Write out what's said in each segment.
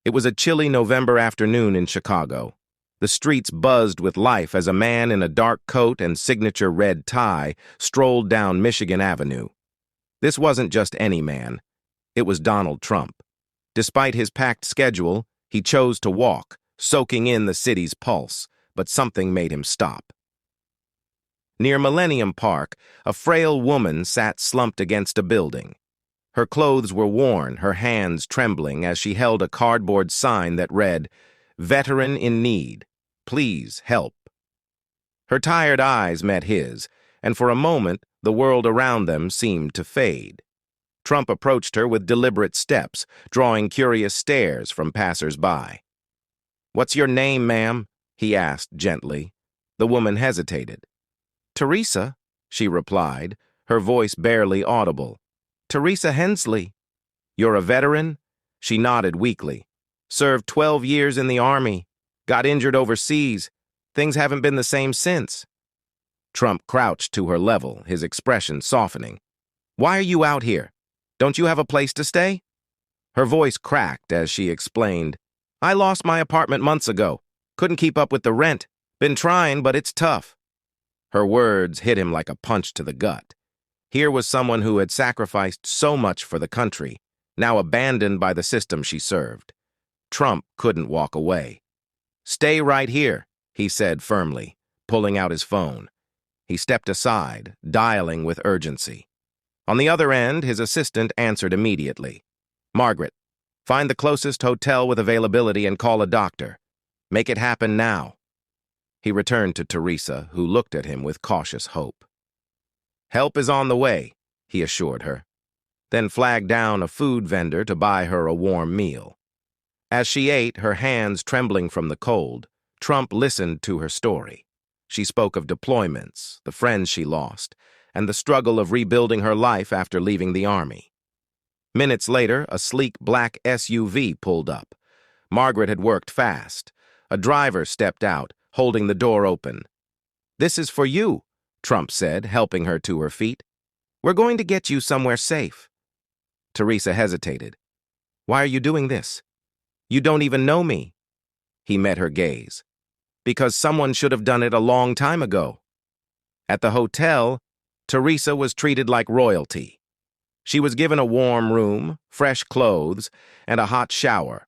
It was a chilly November afternoon in Chicago. The streets buzzed with life as a man in a dark coat and signature red tie strolled down Michigan Avenue. This wasn't just any man. It was Donald Trump. Despite his packed schedule, he chose to walk, soaking in the city's pulse, but something made him stop. Near Millennium Park, a frail woman sat slumped against a building. Her clothes were worn, her hands trembling as she held a cardboard sign that read, "Veteran in need. Please help." Her tired eyes met his, and for a moment the world around them seemed to fade. Trump approached her with deliberate steps, drawing curious stares from passers-by. "What's your name, ma'am?" he asked gently. The woman hesitated. "Teresa," she replied, her voice barely audible. "Teresa Hensley." "You're a veteran?" She nodded weakly. "Served 12 years in the Army. Got injured overseas. Things haven't been the same since." Trump crouched to her level, his expression softening. "Why are you out here? Don't you have a place to stay?" Her voice cracked as she explained, "I lost my apartment months ago. Couldn't keep up with the rent. Been trying, but it's tough." Her words hit him like a punch to the gut. Here was someone who had sacrificed so much for the country, now abandoned by the system she served. Trump couldn't walk away. "Stay right here," he said firmly, pulling out his phone. He stepped aside, dialing with urgency. On the other end, his assistant answered immediately. "Margaret, find the closest hotel with availability and call a doctor. Make it happen now." He returned to Teresa, who looked at him with cautious hope. "Help is on the way," he assured her, then flagged down a food vendor to buy her a warm meal. As she ate, her hands trembling from the cold, Trump listened to her story. She spoke of deployments, the friends she lost, and the struggle of rebuilding her life after leaving the Army. Minutes later, a sleek black SUV pulled up. Margaret had worked fast. A driver stepped out, holding the door open. "This is for you," Trump said, helping her to her feet. "We're going to get you somewhere safe." Teresa hesitated. "Why are you doing this? You don't even know me." He met her gaze. "Because someone should have done it a long time ago." At the hotel, Teresa was treated like royalty. She was given a warm room, fresh clothes, and a hot shower.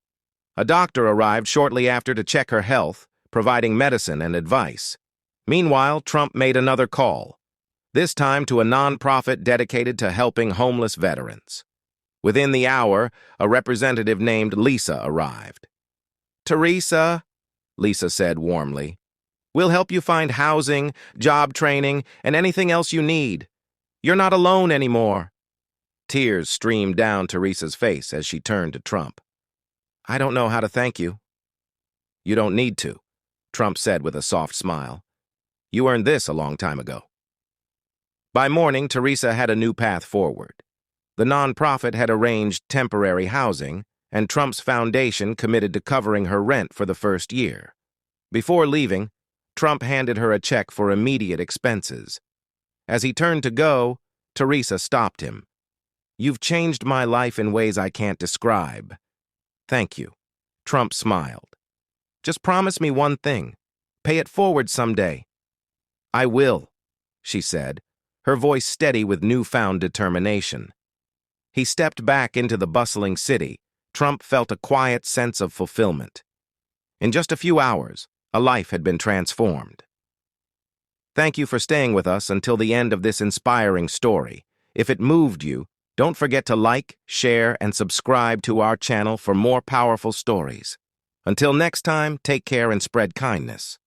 A doctor arrived shortly after to check her health, providing medicine and advice. Meanwhile, Trump made another call, this time to a nonprofit dedicated to helping homeless veterans. Within the hour, a representative named Lisa arrived. "Teresa," Lisa said warmly, "we'll help you find housing, job training, and anything else you need. You're not alone anymore." Tears streamed down Teresa's face as she turned to Trump. "I don't know how to thank you." "You don't need to," Trump said with a soft smile. "You earned this a long time ago." By morning, Teresa had a new path forward. The nonprofit had arranged temporary housing, and Trump's foundation committed to covering her rent for the first year. Before leaving, Trump handed her a check for immediate expenses. As he turned to go, Teresa stopped him. "You've changed my life in ways I can't describe." "Thank you." Trump smiled. "Just promise me one thing. Pay it forward someday." "I will," she said, her voice steady with newfound determination. He stepped back into the bustling city. Trump felt a quiet sense of fulfillment. In just a few hours, a life had been transformed. Thank you for staying with us until the end of this inspiring story. If it moved you, don't forget to like, share, and subscribe to our channel for more powerful stories. Until next time, take care and spread kindness.